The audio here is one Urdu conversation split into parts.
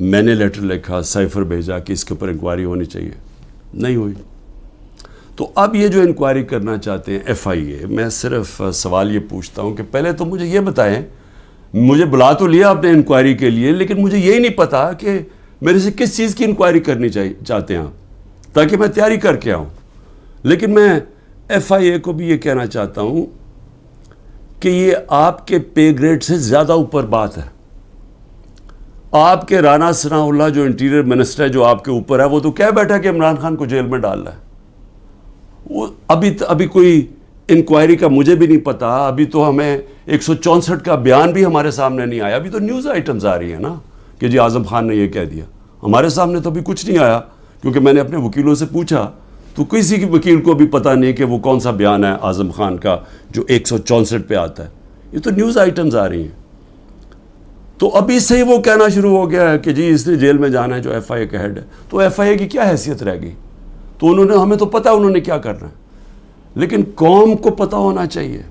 میں نے لیٹر لکھا, سائفر بھیجا کہ اس کے اوپر انکوائری ہونی چاہیے, نہیں ہوئی. تو اب یہ جو انکوائری کرنا چاہتے ہیں FIA, میں صرف سوال یہ پوچھتا ہوں کہ پہلے تو مجھے یہ بتائیں, مجھے بلا تو لیا آپ نے انکوائری کے لیے, لیکن مجھے یہی نہیں پتا کہ میرے سے کس چیز کی انکوائری کرنی چاہتے ہیں آپ, تاکہ میں تیاری کر کے آؤں. لیکن میں FIA کو بھی یہ کہنا چاہتا ہوں کہ یہ آپ کے پے گریڈ سے زیادہ اوپر بات ہے. آپ کے رانا ثناء اللہ جو انٹیریئر منسٹر ہے, جو آپ کے اوپر ہے, وہ تو کہہ بیٹھا کہ عمران خان کو جیل میں ڈال رہا ہے. وہ ابھی کوئی انکوائری کا مجھے بھی نہیں پتا. ابھی تو ہمیں 164 کا بیان بھی ہمارے سامنے نہیں آیا. ابھی تو نیوز آئٹمز آ رہی ہیں نا کہ جی اعظم خان نے یہ کہہ دیا. ہمارے سامنے تو ابھی کچھ نہیں آیا, کیونکہ میں نے اپنے وکیلوں سے پوچھا تو کسی کی وکیل کو بھی پتہ نہیں کہ وہ کون سا بیان ہے اعظم خان کا جو 164 پہ آتا ہے. یہ تو نیوز آئٹمز آ رہی ہیں. تو ابھی سے ہی وہ کہنا شروع ہو گیا ہے کہ جی اس نے جیل میں جانا ہے جو FIA کا ہیڈ ہے. تو FIA کی کیا حیثیت رہ گئی؟ تو ہمیں تو پتہ انہوں نے کیا کرنا ہے, لیکن قوم کو پتہ ہونا چاہیے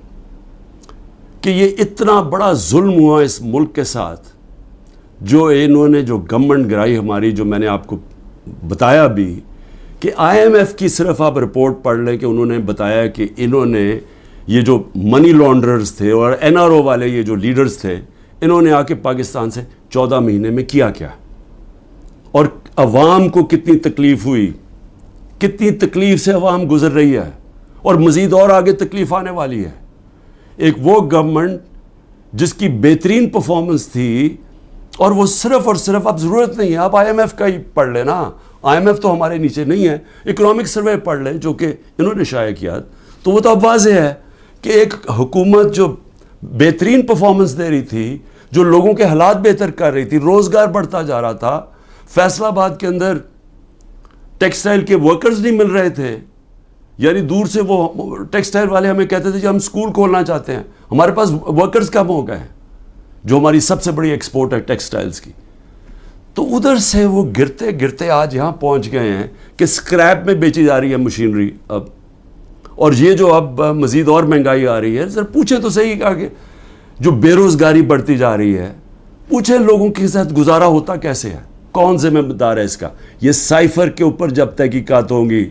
کہ یہ اتنا بڑا ظلم ہوا اس ملک کے ساتھ, جو انہوں نے جو گورنمنٹ گرائی ہماری, جو میں نے آپ کو بتایا بھی کہ IMF کی صرف آپ رپورٹ پڑھ لیں کہ انہوں نے بتایا کہ انہوں نے یہ جو منی لانڈررز تھے اور NRO والے یہ جو لیڈرز تھے, انہوں نے آ کے پاکستان سے 14 مہینے میں کیا اور عوام کو کتنی تکلیف ہوئی, کتنی تکلیف سے عوام گزر رہی ہے, اور مزید اور آگے تکلیف آنے والی ہے. ایک وہ گورنمنٹ جس کی بہترین پرفارمنس تھی, اور وہ صرف اور صرف, اب ضرورت نہیں ہے آپ IMF کا ہی پڑھ لیں نا, IMF تو ہمارے نیچے نہیں ہے, اکنامک سروے پڑھ لیں جو کہ انہوں نے شائع کیا, تو وہ تو اب واضح ہے کہ ایک حکومت جو بہترین پرفارمنس دے رہی تھی, جو لوگوں کے حالات بہتر کر رہی تھی, روزگار بڑھتا جا رہا تھا. فیصل آباد کے اندر ٹیکسٹائل کے ورکرز نہیں مل رہے تھے, یعنی دور سے وہ ٹیکسٹائل والے ہمیں کہتے تھے کہ ہم سکول کھولنا چاہتے ہیں, ہمارے پاس ورکرز کم ہو گئے ہیں, جو ہماری سب سے بڑی ایکسپورٹ ہے ٹیکسٹائلز کی. تو ادھر سے وہ گرتے گرتے آج یہاں پہنچ گئے ہیں کہ سکریپ میں بیچی جا رہی ہے مشینری اب, اور یہ جو اب مزید اور مہنگائی آ رہی ہے. ذرا پوچھیں تو صحیح کہ جو بے روزگاری بڑھتی جا رہی ہے, پوچھیں لوگوں کے ساتھ گزارا ہوتا کیسے ہے, کون ذمہ دار ہے اس کا. یہ سائفر کے اوپر جب تحقیقات ہوں گی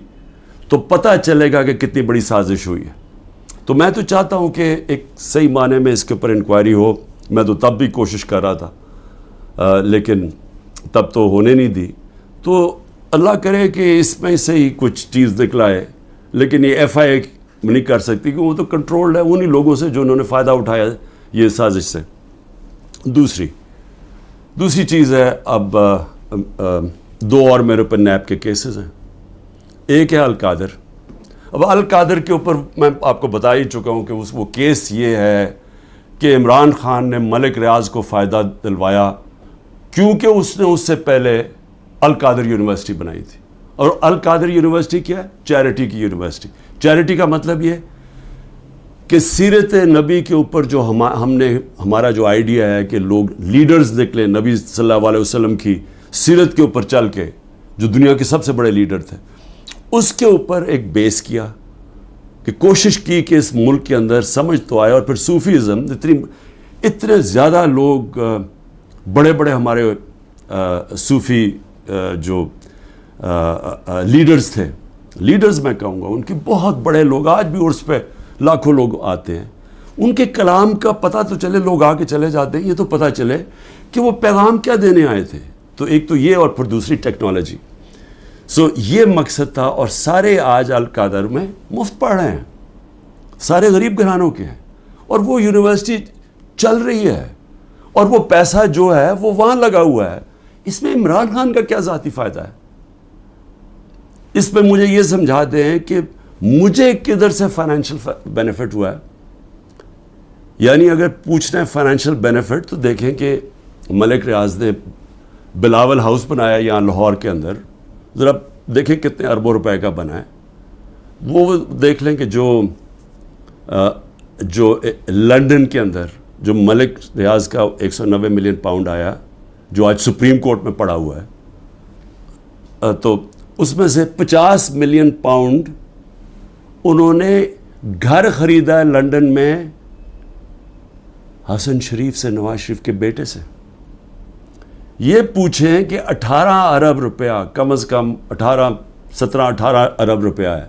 تو پتہ چلے گا کہ کتنی بڑی سازش ہوئی ہے. تو میں تو چاہتا ہوں کہ ایک صحیح معنی میں اس کے اوپر انکوائری ہو. میں تو تب بھی کوشش کر رہا تھا, لیکن تب تو ہونے نہیں دی. تو اللہ کرے کہ اس میں سے ہی کچھ چیز نکلائے, لیکن یہ FIA نہیں کر سکتی کہ وہ تو کنٹرولڈ ہے انہی لوگوں سے جو انہوں نے فائدہ اٹھایا یہ سازش سے. دوسری چیز ہے, اب 2 اور میرے اوپر نیب کے کیسز ہیں. ایک ہے القادر. اب القادر کے اوپر میں آپ کو بتا ہی چکا ہوں کہ وہ کیس یہ ہے کہ عمران خان نے ملک ریاض کو فائدہ دلوایا کیونکہ اس نے اس سے پہلے القادر یونیورسٹی بنائی تھی. اور القادر یونیورسٹی کیا ہے؟ چیریٹی کی یونیورسٹی. چیریٹی کا مطلب یہ کہ سیرت نبی کے اوپر جو ہمارا جو آئیڈیا ہے کہ لوگ لیڈرز نکلے نبی صلی اللہ علیہ وسلم کی سیرت کے اوپر چل کے, جو دنیا کے سب سے بڑے لیڈر تھے, اس کے اوپر ایک بیس کیا کہ کوشش کی کہ اس ملک کے اندر سمجھ تو آئے. اور پھر صوفیزم, اتنے زیادہ لوگ بڑے بڑے ہمارے صوفی جو لیڈرز تھے, لیڈرز میں کہوں گا, ان کے بہت بڑے لوگ آج بھی عرس پہ لاکھوں لوگ آتے ہیں. ان کے کلام کا پتہ تو چلے, لوگ آ کے چلے جاتے ہیں, یہ تو پتہ چلے کہ وہ پیغام کیا دینے آئے تھے. تو ایک تو یہ, اور پھر دوسری ٹیکنالوجی. یہ مقصد تھا. اور سارے آج القادر میں مفت پڑھ رہے ہیں, سارے غریب گھرانوں کے ہیں, اور وہ یونیورسٹی چل رہی ہے, اور وہ پیسہ جو ہے وہ وہاں لگا ہوا ہے. اس میں عمران خان کا کیا ذاتی فائدہ ہے؟ اس میں مجھے یہ سمجھا دیں کہ مجھے کدھر سے فائنینشیل بینیفٹ ہوا ہے. یعنی اگر پوچھنا ہے فائنینشیل بینیفٹ, تو دیکھیں کہ ملک ریاض نے بلاول ہاؤس بنایا یہاں لاہور کے اندر, ذرا دیکھیں کتنے اربوں روپے کا بنا ہے. وہ دیکھ لیں کہ جو لنڈن کے اندر جو ملک ریاض کا 190 ملین پاؤنڈ آیا, جو آج سپریم کورٹ میں پڑا ہوا ہے, تو اس میں سے 50 ملین پاؤنڈ انہوں نے گھر خریدا ہے لنڈن میں حسن شریف سے, نواز شریف کے بیٹے سے. یہ پوچھیں کہ 18 ارب روپیہ کم از کم 18 ارب روپیہ ہے.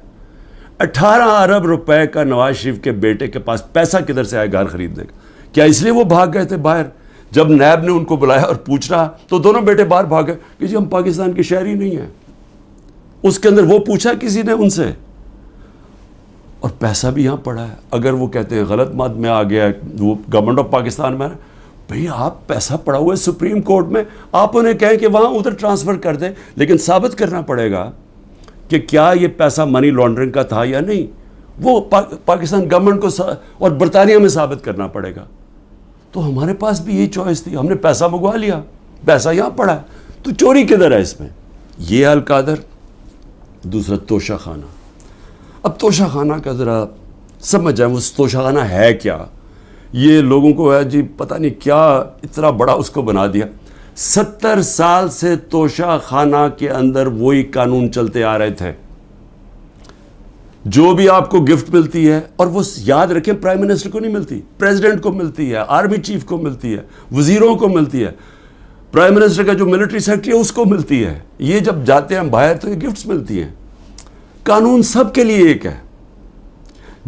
18 ارب روپے کا نواز شریف کے بیٹے کے پاس پیسہ کدھر سے آئے گھر خریدنے کا؟ کیا اس لیے وہ بھاگ گئے تھے باہر؟ جب نیب نے ان کو بلایا اور پوچھ رہا تو دونوں بیٹے باہر بھاگ گئے کہ جی ہم پاکستان کے شہری نہیں ہیں. اس کے اندر وہ پوچھا کسی نے ان سے؟ اور پیسہ بھی یہاں پڑا ہے. اگر وہ کہتے ہیں غلط مات میں آ گیا وہ گورنمنٹ آف پاکستان میں، بھئی آپ پیسہ پڑا ہوا ہے سپریم کورٹ میں، آپ انہیں کہیں کہ وہاں ادھر ٹرانسفر کر دیں، لیکن ثابت کرنا پڑے گا کہ کیا یہ پیسہ منی لانڈرنگ کا تھا یا نہیں. وہ پاکستان گورنمنٹ کو اور برطانیہ میں ثابت کرنا پڑے گا. تو ہمارے پاس بھی یہی چوائس تھی، ہم نے پیسہ منگوا لیا، پیسہ یہاں پڑا ہے، تو چوری کدھر ہے اس میں؟ یہ القادر. دوسرا توشہ خانہ. اب توشہ خانہ کا ذرا سمجھ جائیں وہ توشہ خانہ ہے کیا. یہ لوگوں کو ہے جی پتہ نہیں کیا اتنا بڑا اس کو بنا دیا. 70 سال سے توشہ خانہ کے اندر وہی قانون چلتے آ رہے تھے. جو بھی آپ کو گفٹ ملتی ہے، اور وہ یاد رکھیں پرائم منسٹر کو نہیں ملتی، پریزیڈنٹ کو ملتی ہے، آرمی چیف کو ملتی ہے، وزیروں کو ملتی ہے، پرائم منسٹر کا جو ملٹری سیکرٹری ہے اس کو ملتی ہے. یہ جب جاتے ہیں باہر تو یہ گفٹس ملتی ہیں. قانون سب کے لیے ایک ہے.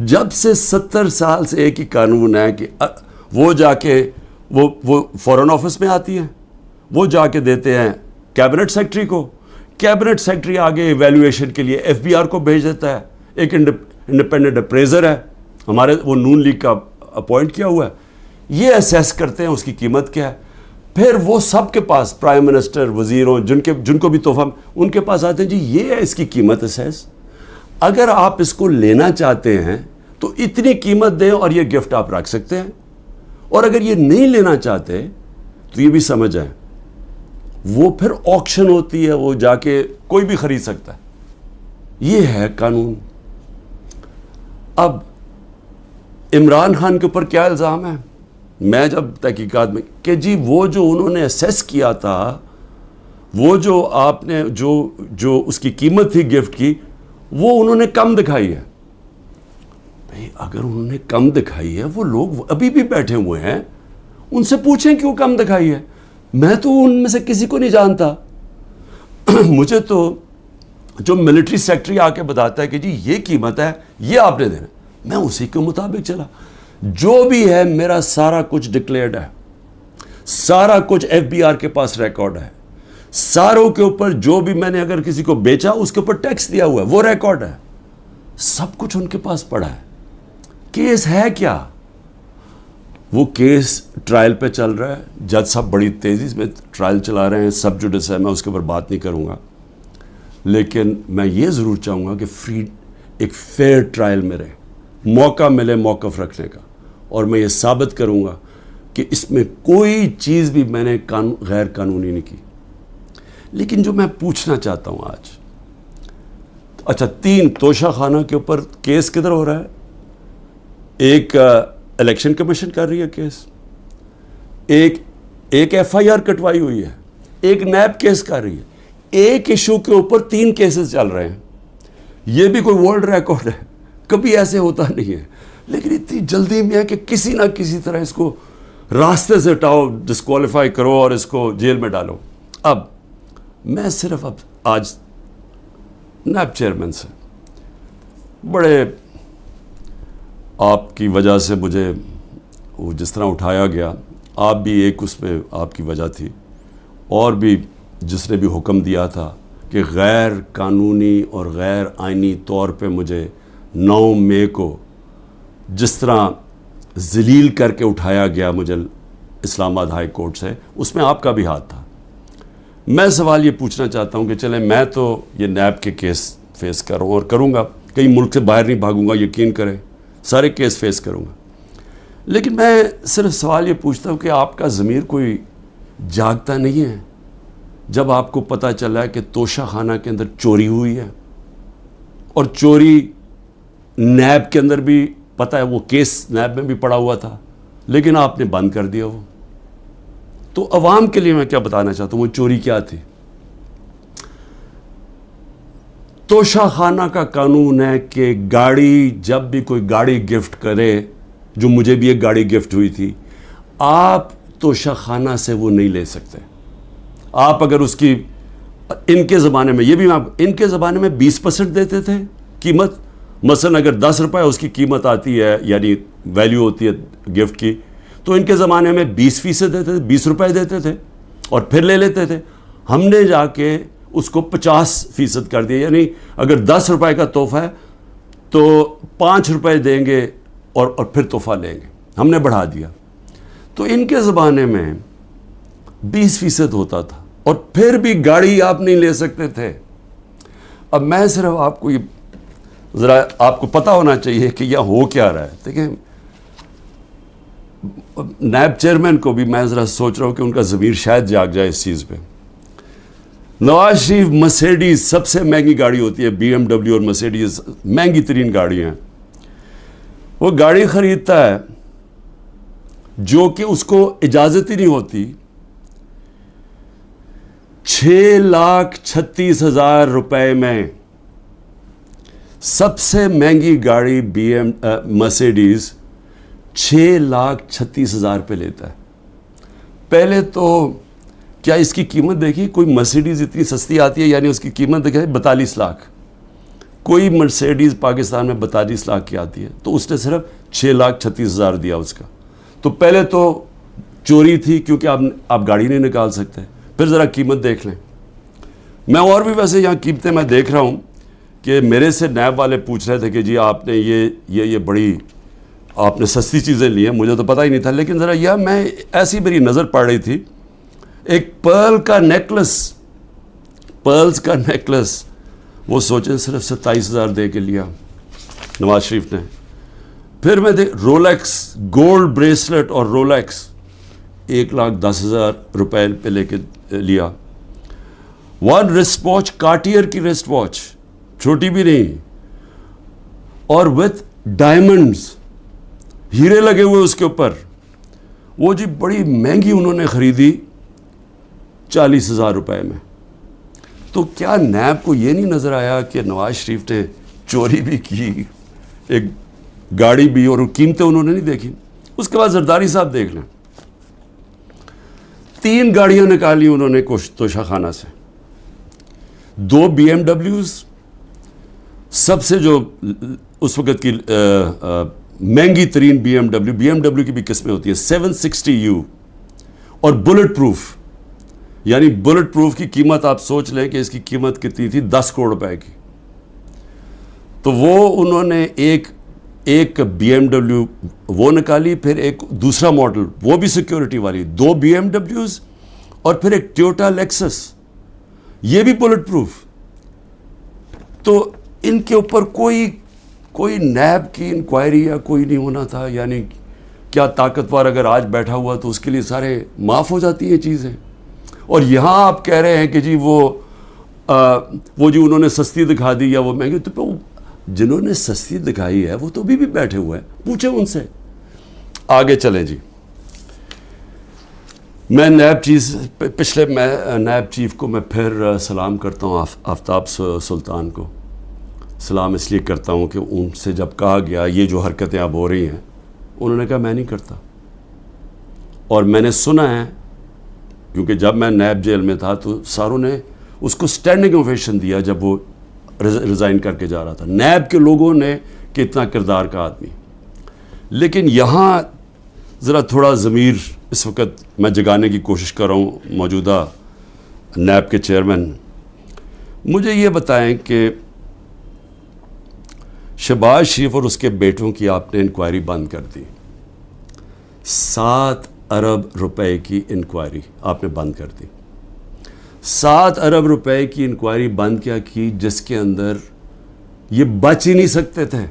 جب سے 70 سال سے ایک ہی قانون ہے کہ وہ جا کے وہ فورن آفس میں آتی ہیں، وہ جا کے دیتے ہیں کیبنٹ سیکرٹری کو، کیبنٹ سیکرٹری آگے ایویلویشن کے لیے ایف بی آر کو بھیج دیتا ہے. ایک انڈیپینڈنٹ اپریزر ہے ہمارے، وہ نون لیگ کا اپوائنٹ کیا ہوا ہے، یہ اسیس کرتے ہیں اس کی قیمت کیا ہے. پھر وہ سب کے پاس پرائم منسٹر، وزیروں، جن کو بھی تحفہ ان کے پاس آتے ہیں جی یہ ہے اس کی قیمت اسیس. اگر آپ اس کو لینا چاہتے ہیں تو اتنی قیمت دیں اور یہ گفٹ آپ رکھ سکتے ہیں. اور اگر یہ نہیں لینا چاہتے تو یہ بھی سمجھ جائیں وہ پھر آکشن ہوتی ہے، وہ جا کے کوئی بھی خرید سکتا ہے. یہ ہے قانون. اب عمران خان کے اوپر کیا الزام ہے؟ میں جب تحقیقات میں کہ جی وہ جو انہوں نے اسیس کیا تھا، وہ جو آپ نے جو اس کی قیمت تھی گفٹ کی، وہ انہوں نے کم دکھائی ہے. بھئی اگر انہوں نے کم دکھائی ہے، وہ لوگ ابھی بھی بیٹھے ہوئے ہیں، ان سے پوچھیں کیوں کم دکھائی ہے. میں تو ان میں سے کسی کو نہیں جانتا. مجھے تو جو ملٹری سیکرٹری آ کے بتاتا ہے کہ جی یہ قیمت ہے، یہ آپ نے دینا، میں اسی کے مطابق چلا. جو بھی ہے میرا سارا کچھ ڈکلیئرڈ ہے، سارا کچھ ایف بی آر کے پاس ریکارڈ ہے. ساروں کے اوپر جو بھی میں نے اگر کسی کو بیچا اس کے اوپر ٹیکس دیا ہوا ہے وہ ریکارڈ ہے. سب کچھ ان کے پاس پڑا ہے. کیس ہے کیا؟ وہ کیس ٹرائل پہ چل رہا ہے. جج صاحب بڑی تیزی میں ٹرائل چلا رہے ہیں. سب جوڈس ہے، میں اس کے اوپر بات نہیں کروں گا، لیکن میں یہ ضرور چاہوں گا کہ ایک فیئر ٹرائل میں رہے، موقع ملے موقف رکھنے کا. اور میں یہ ثابت کروں گا کہ اس میں کوئی چیز بھی میں نے غیر قانونی نہیں کی. لیکن جو میں پوچھنا چاہتا ہوں آج، اچھا 3 توشہ خانہ کے اوپر کیس کدھر ہو رہا ہے؟ ایک الیکشن کمیشن کر رہی ہے کیس، ایک ایف آئی آر کٹوائی ہوئی ہے، ایک نیب کیس کر رہی ہے. ایک ایشو کے اوپر 3 کیسز چل رہے ہیں. یہ بھی کوئی ورلڈ ریکارڈ ہے، کبھی ایسے ہوتا نہیں ہے. لیکن اتنی جلدی میں ہے کہ کسی نہ کسی طرح اس کو راستے سے ہٹاؤ، ڈسکوالیفائی کرو اور اس کو جیل میں ڈالو. اب میں صرف آج نیب چیئرمین سے بڑے آپ کی وجہ سے مجھے وہ جس طرح اٹھایا گیا، آپ بھی ایک اس میں آپ کی وجہ تھی، اور بھی جس نے بھی حکم دیا تھا کہ غیر قانونی اور غیر آئینی طور پہ مجھے 9 مئی کو جس طرح ذلیل کر کے اٹھایا گیا مجھے اسلام آباد ہائی کورٹ سے، اس میں آپ کا بھی ہاتھ تھا. میں سوال یہ پوچھنا چاہتا ہوں کہ چلیں میں تو یہ نیب کے کیس فیس کر رہا ہوں اور کروں گا، کئی ملک سے باہر نہیں بھاگوں گا، یقین کریں سارے کیس فیس کروں گا. لیکن میں صرف سوال یہ پوچھتا ہوں کہ آپ کا ضمیر کوئی جاگتا نہیں ہے جب آپ کو پتہ چلا ہے کہ توشہ خانہ کے اندر چوری ہوئی ہے، اور چوری نیب کے اندر بھی پتہ ہے، وہ کیس نیب میں بھی پڑا ہوا تھا، لیکن آپ نے بند کر دیا وہ. تو عوام کے لیے میں کیا بتانا چاہتا ہوں، وہ چوری کیا تھی؟ توشہ خانہ کا قانون ہے کہ گاڑی، جب بھی کوئی گاڑی گفٹ کرے، جو مجھے بھی ایک گاڑی گفٹ ہوئی تھی، آپ توشہ خانہ سے وہ نہیں لے سکتے. آپ اگر اس کی ان کے زمانے میں، یہ بھی ان کے زمانے میں 20% دیتے تھے قیمت. مثلا اگر 10 روپے اس کی قیمت آتی ہے، یعنی ویلیو ہوتی ہے گفٹ کی، تو ان کے زمانے میں 20% دیتے تھے، 20 روپے دیتے تھے اور پھر لے لیتے تھے. ہم نے جا کے اس کو 50% کر دیا، یعنی اگر 10 روپے کا تحفہ ہے تو 5 روپے دیں گے اور پھر تحفہ لیں گے. ہم نے بڑھا دیا. تو ان کے زمانے میں 20% ہوتا تھا اور پھر بھی گاڑی آپ نہیں لے سکتے تھے. اب میں صرف آپ کو یہ ذرا آپ کو پتہ ہونا چاہیے کہ یہ ہو کیا رہا ہے. دیکھیں نائب چیئرمین کو بھی میں ذرا سوچ رہا ہوں کہ ان کا ضمیر شاید جاگ جائے اس چیز پہ. نواز شریف مرسیڈیز سب سے مہنگی گاڑی ہوتی ہے، بی ایم ڈبلیو اور مرسیڈیز مہنگی ترین گاڑی ہیں. وہ گاڑی خریدتا ہے جو کہ اس کو اجازت ہی نہیں ہوتی. 6,36,000 روپے میں سب سے مہنگی گاڑی بی ایم مرسیڈیز 6,36,000 پہ لیتا ہے. پہلے تو کیا اس کی قیمت دیکھی؟ کوئی مرسیڈیز اتنی سستی آتی ہے، یعنی اس کی قیمت دیکھیں 42 لاکھ. کوئی مرسیڈیز پاکستان میں 42 لاکھ کی آتی ہے، تو اس نے صرف 6,36,000 دیا اس کا. تو پہلے تو چوری تھی کیونکہ آپ گاڑی نہیں نکال سکتے. پھر ذرا قیمت دیکھ لیں. میں اور بھی ویسے یہاں قیمتیں میں دیکھ رہا ہوں کہ میرے سے نیب والے پوچھ رہے تھے کہ جی آپ نے یہ بڑی آپ نے سستی چیزیں لی ہیں. مجھے تو پتہ ہی نہیں تھا، لیکن ذرا یہ میں ایسی میری نظر پڑ رہی تھی. ایک پرلز کا نیکلس وہ سوچیں صرف 27,000 دے کے لیا نواز شریف نے. پھر میں رولیکس گولڈ بریسلٹ اور رولیکس 1,10,000 روپے پہ لے کے لیا. 1 رسٹ واچ کارٹیئر کی رسٹ واچ، چھوٹی بھی نہیں، اور وتھ ڈائمنڈز، ہیرے لگے ہوئے اس کے اوپر. وہ جی بڑی مہنگی انہوں نے خریدی 40,000 روپے میں. تو کیا نیب کو یہ نہیں نظر آیا کہ نواز شریف نے چوری بھی کی، ایک گاڑی بھی، اور قیمتیں انہوں نے نہیں دیکھی؟ اس کے بعد زرداری صاحب دیکھ لیں، 3 گاڑیاں نکالی انہوں نے توشہ خانہ سے. 2 بی ایم ڈبلیوز، سب سے جو اس وقت کی مہنگی ترین بی ایم ڈبلیو کی بھی قسمیں ہوتی ہیں 760U، اور بلٹ پروف. یعنی بلٹ پروف کی قیمت آپ سوچ لیں کہ اس کی قیمت کتنی تھی، 10 کروڑ روپے کی. تو وہ انہوں نے ایک بی ایم ڈبلیو وہ نکالی، پھر ایک دوسرا ماڈل وہ بھی سیکیورٹی والی، 2 بی ایم ڈبلیوز، اور پھر ایک ٹویوٹا لیکسس، یہ بھی بلٹ پروف. تو ان کے اوپر کوئی نیب کی انکوائری یا کوئی نہیں ہونا تھا. یعنی کیا طاقتور اگر آج بیٹھا ہوا تو اس کے لیے سارے معاف ہو جاتی ہیں چیزیں. اور یہاں آپ کہہ رہے ہیں کہ جی وہ جی انہوں نے سستی دکھا دی یا وہ مہنگی. تو جنہوں نے سستی دکھائی ہے وہ تو ابھی بھی بیٹھے ہوئے ہیں، پوچھیں ان سے. آگے چلیں جی. میں نیب چیف کو میں پھر سلام کرتا ہوں، آفتاب سلطان کو سلام اس لیے کرتا ہوں کہ ان سے جب کہا گیا یہ جو حرکتیں اب ہو رہی ہیں، انہوں نے کہا میں نہیں کرتا. اور میں نے سنا ہے، کیونکہ جب میں نیب جیل میں تھا تو ساروں نے اس کو اسٹینڈنگ اوویشن دیا جب وہ ریزائن کر کے جا رہا تھا. نیب کے لوگوں نے کہ اتنا کردار کا آدمی. لیکن یہاں ذرا تھوڑا ضمیر اس وقت میں جگانے کی کوشش کر رہا ہوں. موجودہ نیب کے چیئرمین مجھے یہ بتائیں کہ شہباز شریف اور اس کے بیٹوں کی آپ نے انکوائری بند کر دی. 7 ارب روپے کی انکوائری آپ نے بند کر دی. 7 ارب روپے کی انکوائری بند کیا کی، جس کے اندر یہ بچ ہی نہیں سکتے تھے.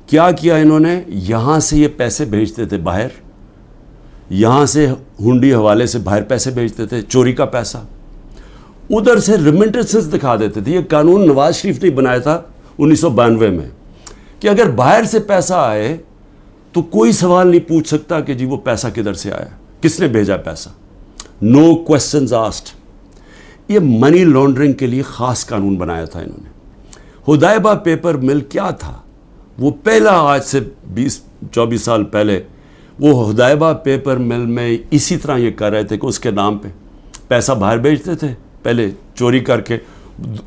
کیا کیا انہوں نے؟ یہاں سے یہ پیسے بھیجتے تھے باہر، یہاں سے ہنڈی حوالے سے باہر پیسے بھیجتے تھے، چوری کا پیسہ. ادھر سے ریمنٹنسز دکھا دیتے تھے. یہ قانون نواز شریف نے بنایا تھا 1992 میں کہ اگر باہر سے پیسہ آئے تو کوئی سوال نہیں پوچھ سکتا کہ جی وہ پیسہ کدھر سے آیا، کس نے بھیجا پیسہ. نو کوسچنز آسکڈ. یہ منی لانڈرنگ کے لیے خاص قانون بنایا تھا انہوں نے. حدیبہ پیپر مل کیا تھا؟ وہ پہلا، آج سے 20-24 سال پہلے وہ حدیبہ پیپر مل میں اسی طرح یہ کر رہے تھے کہ اس کے نام پہ پیسہ باہر بھیجتے تھے پہلے چوری کر کے,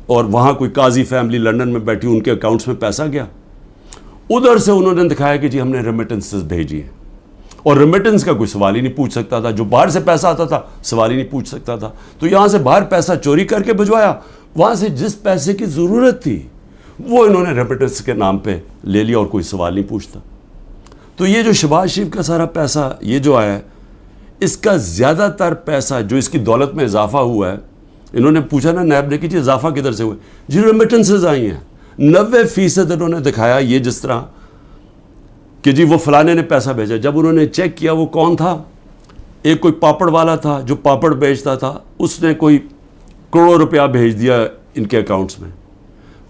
اور وہاں کوئی قاضی فیملی لنڈن میں بیٹھی, ان کے اکاؤنٹس میں پیسہ گیا, ادھر سے انہوں نے دکھایا کہ جی ہم نے ریمیٹنسز بھیجی ہیں, اور ریمیٹنس کا کوئی سوال ہی نہیں پوچھ سکتا تھا, جو باہر سے پیسہ آتا تھا سوال ہی نہیں پوچھ سکتا تھا. تو یہاں سے باہر پیسہ چوری کر کے بھجوایا, وہاں سے جس پیسے کی ضرورت تھی وہ انہوں نے ریمیٹنس کے نام پہ لے لیا, اور کوئی سوال نہیں پوچھتا. تو یہ جو شہباز شریف کا سارا پیسہ یہ جو آیا ہے, اس کا زیادہ تر پیسہ جو اس کی دولت میں اضافہ ہوا ہے, انہوں نے پوچھا نا نیب نے کہ جی اضافہ کدھر سے ہوا, جی ریمیٹنسز آئی ہیں. 90% انہوں نے دکھایا یہ جس طرح کہ جی وہ فلانے نے پیسہ بھیجا. جب انہوں نے چیک کیا وہ کون تھا, ایک کوئی پاپڑ والا تھا جو پاپڑ بیچتا تھا, اس نے کوئی کروڑوں روپیہ بھیج دیا ان کے اکاؤنٹس میں.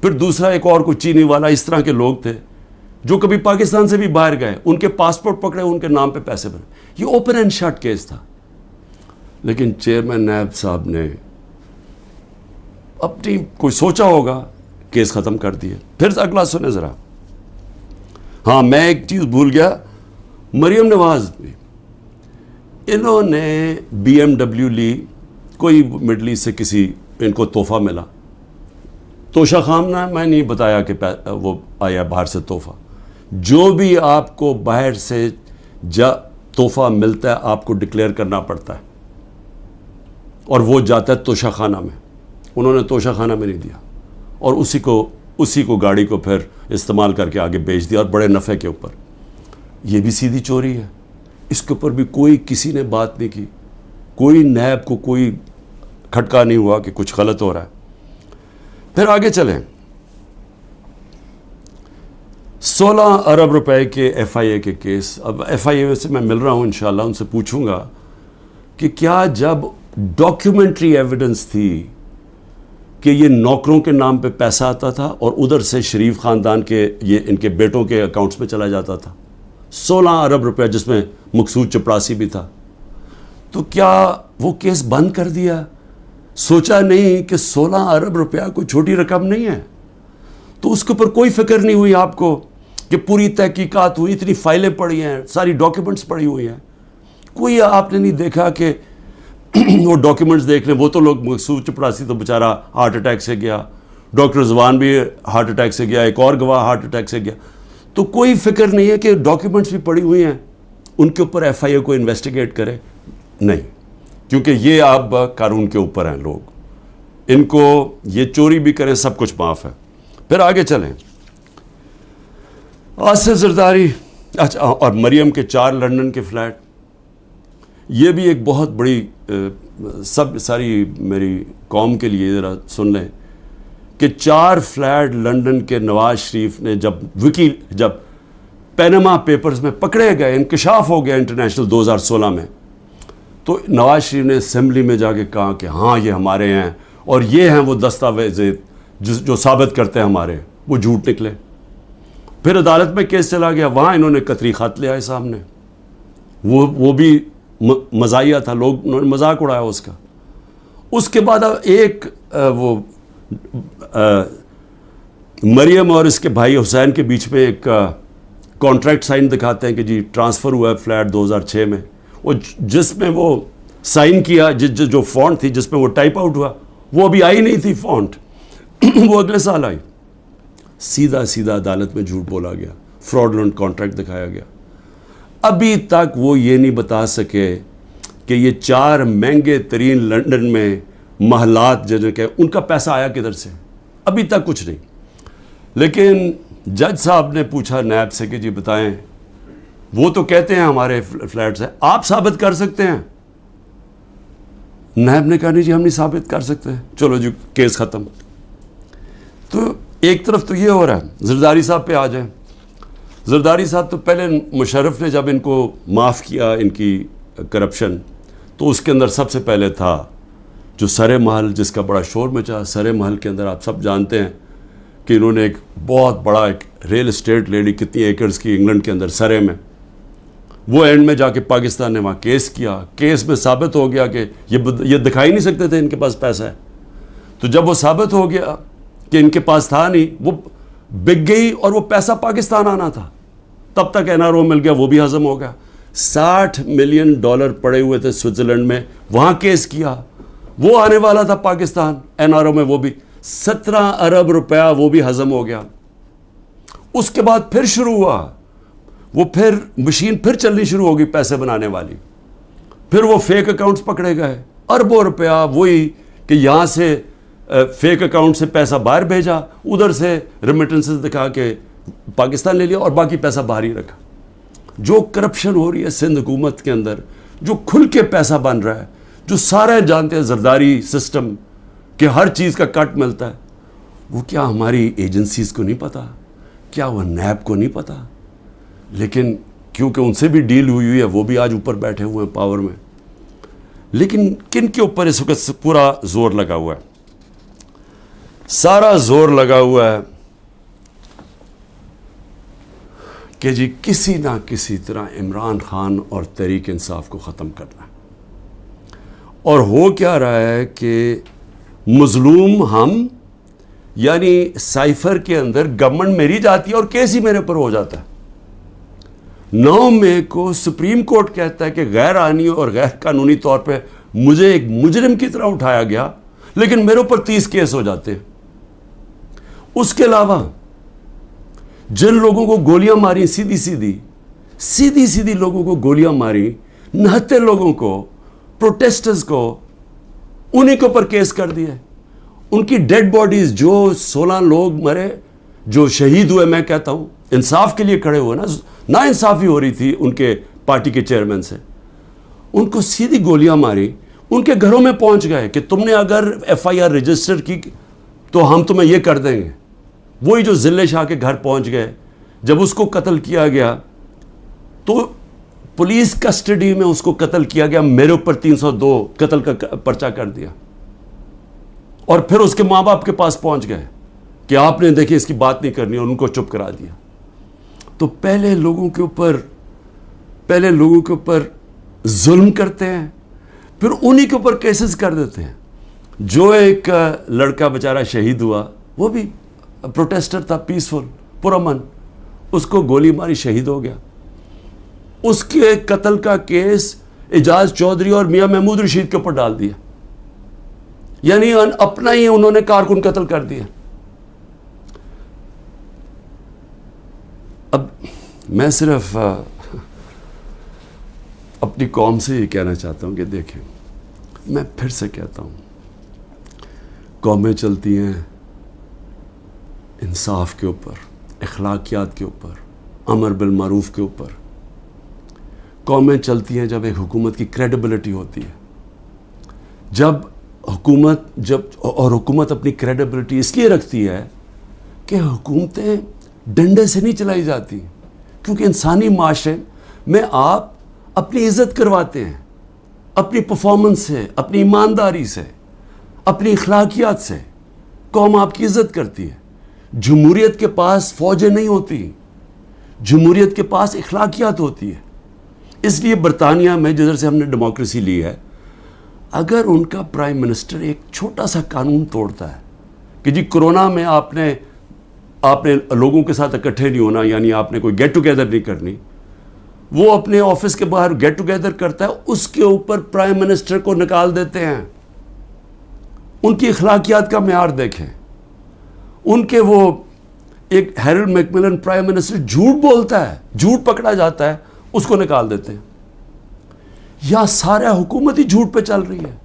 پھر دوسرا ایک اور کوئی چینی والا, اس طرح کے لوگ تھے جو کبھی پاکستان سے بھی باہر گئے, ان کے پاسپورٹ پکڑے, ان کے نام پہ پیسے بنے. یہ اوپن اینڈ شٹ کیس تھا. لیکن چیئرمین نیب صاحب نے اپنی کوئی سوچا ہوگا, کیس ختم کر دیے. پھر اگلا سنیں ذرا. ہاں میں ایک چیز بھول گیا, مریم نواز بھی, انہوں نے BMW لی, کوئی مڈل ایسٹ سے کسی ان کو تحفہ ملا. توشہ خامنہ میں نہیں بتایا کہ وہ آیا باہر سے تحفہ. جو بھی آپ کو باہر سے تحفہ ملتا ہے آپ کو ڈکلیئر کرنا پڑتا ہے, اور وہ جاتا ہے توشہ خانہ میں. انہوں نے توشہ خانہ میں نہیں دیا, اور اسی کو گاڑی کو پھر استعمال کر کے آگے بیچ دیا, اور بڑے نفع کے اوپر. یہ بھی سیدھی چوری ہے. اس کے اوپر بھی کسی نے بات نہیں کی, کوئی نیب کو کوئی کھٹکا نہیں ہوا کہ کچھ غلط ہو رہا ہے. پھر آگے چلیں. 16 ارب روپے کے FIA کے کیس. اب FIA سے میں مل رہا ہوں, انشاءاللہ ان سے پوچھوں گا کہ کیا جب ڈاکیومنٹری ایویڈنس تھی کہ یہ نوکروں کے نام پہ پیسہ آتا تھا اور ادھر سے شریف خاندان کے ان کے بیٹوں کے اکاؤنٹس میں چلا جاتا تھا 16 ارب روپے, جس میں مقصود چپراسی بھی تھا, تو کیا وہ کیس بند کر دیا؟ سوچا نہیں کہ 16 ارب روپیہ کوئی چھوٹی رقم نہیں ہے. تو اس کے اوپر کوئی فکر نہیں ہوئی آپ کو کہ پوری تحقیقات ہوئی, اتنی فائلیں پڑی ہیں, ساری ڈاکیومنٹس پڑی ہوئی ہیں, کوئی آپ نے نہیں دیکھا کہ وہ ڈاکیومنٹس دیکھ لیں. وہ تو لوگ, مقصود چپراسی تو بیچارہ ہارٹ اٹیک سے گیا, ڈاکٹر رضوان بھی ہارٹ اٹیک سے گیا, ایک اور گواہ ہارٹ اٹیک سے گیا. تو کوئی فکر نہیں ہے کہ ڈاکیومنٹس بھی پڑی ہوئی ہیں, ان کے اوپر FIA کو انویسٹیگیٹ کرے. نہیں, کیونکہ یہ آپ قانون کے اوپر ہیں لوگ, ان کو یہ چوری بھی کریں سب کچھ معاف ہے. پھر آگے چلیں. آصف زرداری, اچھا, اور مریم کے 4 لندن کے فلیٹ. یہ بھی ایک بہت بڑی ساری میری قوم کے لیے ذرا سن لیں کہ 4 فلیٹ لندن کے نواز شریف نے جب پینما پیپرز میں پکڑے گئے, انکشاف ہو گیا انٹرنیشنل 2016 میں, تو نواز شریف نے اسمبلی میں جا کے کہا کہ ہاں یہ ہمارے ہیں, اور یہ ہیں وہ دستاویز جو ثابت کرتے ہیں ہمارے. وہ جھوٹ نکلے. پھر عدالت میں کیس چلا گیا, وہاں انہوں نے قطری خط لے آئے سامنے. وہ بھی مزاحیہ تھا, انہوں نے مذاق اڑایا اس کا. اس کے بعد اب ایک وہ مریم اور اس کے بھائی حسین کے بیچ میں ایک کانٹریکٹ سائن دکھاتے ہیں کہ جی ٹرانسفر ہوا ہے فلیٹ 2006 میں. وہ جس میں وہ سائن کیا, جو فونٹ تھی جس میں وہ ٹائپ آؤٹ ہوا, وہ ابھی آئی نہیں تھی فونٹ, وہ اگلے سال آئی. سیدھا عدالت میں جھوٹ بولا گیا, فراڈلنٹ کانٹریکٹ دکھایا گیا. ابھی تک وہ یہ نہیں بتا سکے کہ یہ 4 مہنگے ترین لندن میں محلات جو کہ ان کا پیسہ آیا کدھر سے, ابھی تک کچھ نہیں. لیکن جج صاحب نے پوچھا نیب سے کہ جی بتائیں, وہ تو کہتے ہیں ہمارے فلیٹس ہیں, آپ ثابت کر سکتے ہیں؟ نیب نے کہا نہیں جی ہم نہیں ثابت کر سکتے. چلو جی کیس ختم. تو ایک طرف تو یہ ہو رہا ہے. زرداری صاحب پہ آ جائیں. زرداری صاحب تو پہلے مشرف نے جب ان کو معاف کیا ان کی کرپشن, تو اس کے اندر سب سے پہلے تھا جو سرے محل, جس کا بڑا شور مچا. سرے محل کے اندر آپ سب جانتے ہیں کہ انہوں نے ایک بہت بڑا ایک ریل اسٹیٹ لے لی, کتنی ایکڑز کی, انگلینڈ کے اندر سرے میں. وہ اینڈ میں جا کے پاکستان نے وہاں کیس کیا. کیس میں ثابت ہو گیا کہ یہ دکھا ہی نہیں سکتے تھے ان کے پاس پیسہ ہے. تو جب وہ ثابت ہو گیا کہ ان کے پاس تھا نہیں, وہ بک گئی اور وہ پیسہ پاکستان آنا تھا. تب تک NRO مل گیا, وہ بھی ہضم ہو گیا. $60 ملین پڑے ہوئے تھے سوئٹزرلینڈ میں, وہاں کیس کیا. وہ آنے والا تھا پاکستان NRO میں، وہ بھی 17 ارب روپیہ وہ بھی ہضم ہو گیا. اس کے بعد پھر شروع ہوا، وہ پھر مشین پھر چلنی شروع ہوگی پیسے بنانے والی. پھر وہ فیک اکاؤنٹس پکڑے گئے، اربوں روپیہ وہی کہ یہاں سے فیک اکاؤنٹ سے پیسہ باہر بھیجا، ادھر سے ریمیٹنسز دکھا کے پاکستان لے لیا اور باقی پیسہ باہر ہی رکھا. جو کرپشن ہو رہی ہے سندھ حکومت کے اندر، جو کھل کے پیسہ بن رہا ہے، جو سارے جانتے ہیں زرداری سسٹم کہ ہر چیز کا کٹ ملتا ہے، وہ کیا ہماری ایجنسیز کو نہیں پتا؟ کیا وہ نیب کو نہیں پتا؟ لیکن کیونکہ ان سے بھی ڈیل ہوئی ہے، وہ بھی آج اوپر بیٹھے ہوئے ہیں پاور میں. لیکن کن کے اوپر اس وقت پورا زور لگا ہوا ہے؟ سارا زور لگا ہوا ہے کہ جی کسی نہ کسی طرح عمران خان اور تحریک انصاف کو ختم کرنا ہے. اور ہو کیا رہا ہے کہ مظلوم ہم، یعنی سائفر کے اندر گورنمنٹ میری جاتی ہے اور کیس ہی میرے پر ہو جاتا ہے. 9 مئی کو سپریم کورٹ کہتا ہے کہ غیر آئینی اور غیر قانونی طور پہ مجھے ایک مجرم کی طرح اٹھایا گیا، لیکن میرے اوپر 30 کیس ہو جاتے ہیں. اس کے علاوہ جن لوگوں کو گولیاں ماری سیدھی لوگوں کو گولیاں ماری، نہتے لوگوں کو، پروٹیسٹرز کو، انہی کے اوپر کیس کر دیے. ان کی ڈیڈ باڈیز، جو 16 لوگ مرے، جو شہید ہوئے، میں کہتا ہوں انصاف کے لیے کھڑے ہوئے نا انصافی ہو رہی تھی ان کے پارٹی کے چیئرمین سے، ان کو سیدھی گولیاں ماری، ان کے گھروں میں پہنچ گئے کہ تم نے اگر FIR رجسٹر کی تو ہم تمہیں یہ کر دیں گے. وہی جو ذلے شاہ کے گھر پہنچ گئے، جب اس کو قتل کیا گیا تو پولیس کسٹڈی میں اس کو قتل کیا گیا، میرے اوپر 302 قتل کا پرچہ کر دیا. اور پھر اس کے ماں باپ کے پاس پہنچ گئے کہ آپ نے دیکھیں اس کی بات نہیں کرنی، اور ان کو چپ کرا دیا. تو پہلے لوگوں کے اوپر ظلم کرتے ہیں، پھر انہی کے اوپر کیسز کر دیتے ہیں. جو ایک لڑکا بیچارہ شہید ہوا، وہ بھی پروٹیسٹر تھا، پیسفل، پرامن، اس کو گولی ماری، شہید ہو گیا. اس کے قتل کا کیس اعجاز چودھری اور میاں محمود رشید کے اوپر ڈال دیا، یعنی اپنا ہی انہوں نے کارکن قتل کر دیا. اب میں صرف اپنی قوم سے یہ کہنا چاہتا ہوں کہ دیکھیں، میں پھر سے کہتا ہوں، قومیں چلتی ہیں انصاف کے اوپر، اخلاقیات کے اوپر، امر بالمعروف کے اوپر. قومیں چلتی ہیں جب ایک حکومت کی کریڈیبلٹی ہوتی ہے. اور حکومت اپنی کریڈیبلٹی اس لیے رکھتی ہے کہ حکومتیں ڈنڈے سے نہیں چلائی جاتی، کیونکہ انسانی معاشرے میں آپ اپنی عزت کرواتے ہیں، اپنی پرفارمنس سے، اپنی ایمانداری سے، اپنی اخلاقیات سے قوم آپ کی عزت کرتی ہے. جمہوریت کے پاس فوجیں نہیں ہوتی، جمہوریت کے پاس اخلاقیات ہوتی ہے. اس لیے برطانیہ میں جدھر سے ہم نے ڈیموکریسی لی ہے، اگر ان کا پرائم منسٹر ایک چھوٹا سا قانون توڑتا ہے کہ جی کرونا میں آپ نے لوگوں کے ساتھ اکٹھے نہیں ہونا، یعنی آپ نے کوئی گیٹ ٹوگیدر نہیں کرنی، وہ اپنے آفس کے باہر گیٹ ٹوگیدر کرتا ہے، اس کے اوپر پرائم منسٹر کو نکال دیتے ہیں. ان کی اخلاقیات کا معیار دیکھیں. ان کے وہ ایک ہیرلڈ میکملن پرائم منسٹر جھوٹ بولتا ہے، جھوٹ پکڑا جاتا ہے، اس کو نکال دیتے ہیں. یا سارا حکومت ہی جھوٹ پہ چل رہی ہے،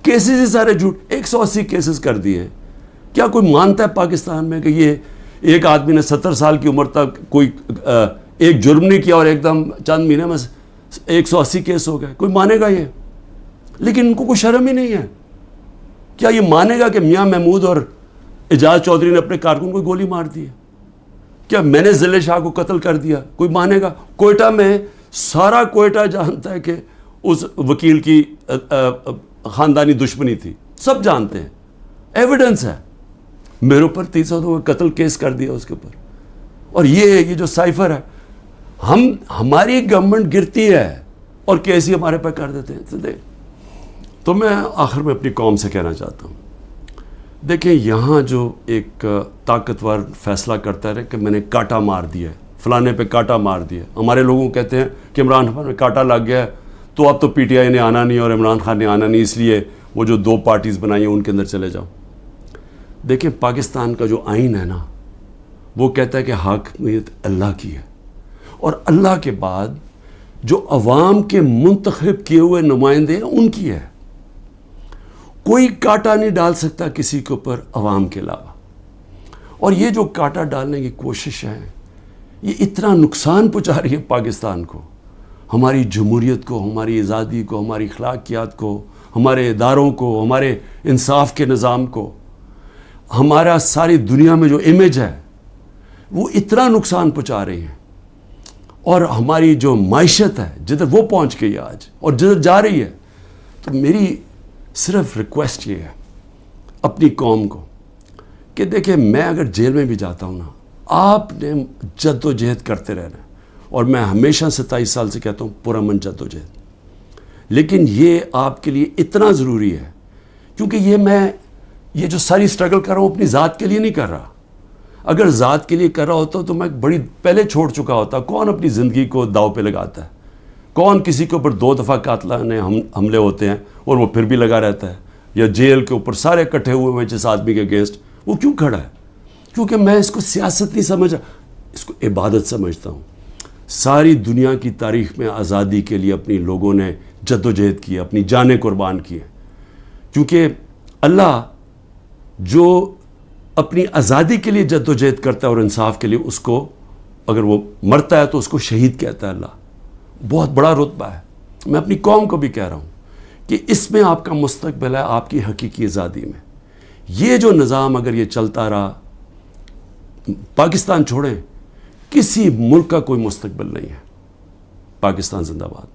کیسز ہی سارے جھوٹ، 180 کیسز کر دیے. کیا کوئی مانتا ہے پاکستان میں کہ یہ ایک آدمی نے 70 سال کی عمر تک کوئی ایک جرم نہیں کیا اور ایک دم چند مہینے میں 180 کیس ہو گئے؟ کوئی مانے گا یہ؟ لیکن ان کو کوئی شرم ہی نہیں ہے. کیا یہ مانے گا کہ میاں محمود اور اعجاز چودھری نے اپنے کارکن کو گولی مار دی ہے؟ کیا میں نے ذلے شاہ کو قتل کر دیا؟ کوئی مانے گا؟ کوئٹہ میں سارا کوئٹہ جانتا ہے کہ اس وکیل کی خاندانی دشمنی تھی، سب جانتے ہیں، ایویڈنس ہے. میرے اوپر 302 قتل کیس کر دیا اس کے اوپر. اور یہ جو سائفر ہے، ہماری گورنمنٹ گرتی ہے اور کیس ہی ہمارے پہ کر دیتے ہیں. تو میں آخر میں اپنی قوم سے کہنا چاہتا ہوں، دیکھیں یہاں جو ایک طاقتور فیصلہ کرتا ہے کہ میں نے کاٹا مار دیا ہے، فلانے پہ کاٹا مار دیا. ہمارے لوگوں کہتے ہیں کہ عمران خان میں کاٹا لگ گیا ہے تو اب تو PTI نے آنا نہیں اور عمران خان نے آنا نہیں، اس لیے وہ جو 2 پارٹیز بنائی ہیں ان کے اندر چلے جاؤ. دیکھیں پاکستان کا جو آئین ہے نا وہ کہتا ہے کہ حاکمیت اللہ کی ہے، اور اللہ کے بعد جو عوام کے منتخب کیے ہوئے نمائندے ہیں ان کی ہے. کوئی کانٹا نہیں ڈال سکتا کسی کے اوپر عوام کے علاوہ. اور یہ جو کانٹا ڈالنے کی کوشش ہے یہ اتنا نقصان پہنچا رہی ہے پاکستان کو، ہماری جمہوریت کو، ہماری آزادی کو، ہماری اخلاقیات کو، ہمارے اداروں کو، ہمارے انصاف کے نظام کو، ہمارا ساری دنیا میں جو امیج ہے وہ اتنا نقصان پہنچا رہی ہیں. اور ہماری جو معیشت ہے جدھر وہ پہنچ گئی آج اور جدھر جا رہی ہے. تو میری صرف ریکویسٹ یہ ہے اپنی قوم کو کہ دیکھیں میں اگر جیل میں بھی جاتا ہوں نا، آپ نے جد و جہد کرتے رہنا ہے. اور میں ہمیشہ 27 سال سے کہتا ہوں پرامن جد و جہد. لیکن یہ آپ کے لیے اتنا ضروری ہے کیونکہ یہ جو ساری سٹرگل کر رہا ہوں اپنی ذات کے لیے نہیں کر رہا. اگر ذات کے لیے کر رہا ہوتا تو میں بڑی پہلے چھوڑ چکا ہوتا. کون اپنی زندگی کو داؤ پہ لگاتا ہے؟ کون کسی کے اوپر 2 دفعہ قاتلانہ حملے ہوتے ہیں اور وہ پھر بھی لگا رہتا ہے؟ یا جیل کے اوپر سارے اکٹھے ہوئے ہیں جس آدمی کے اگینسٹ، وہ کیوں کھڑا ہے؟ کیونکہ میں اس کو سیاست نہیں سمجھا، اس کو عبادت سمجھتا ہوں. ساری دنیا کی تاریخ میں آزادی کے لیے اپنی لوگوں نے جد و جہد کی، اپنی جانیں قربان کی ہیں. کیونکہ اللہ جو اپنی آزادی کے لیے جد و جہد کرتا ہے اور انصاف کے لیے، اس کو اگر وہ مرتا ہے تو اس کو شہید کہتا ہے. اللہ بہت بڑا رتبہ ہے. میں اپنی قوم کو بھی کہہ رہا ہوں کہ اس میں آپ کا مستقبل ہے، آپ کی حقیقی آزادی میں. یہ جو نظام اگر یہ چلتا رہا، پاکستان چھوڑیں، کسی ملک کا کوئی مستقبل نہیں ہے. پاکستان زندہ باد.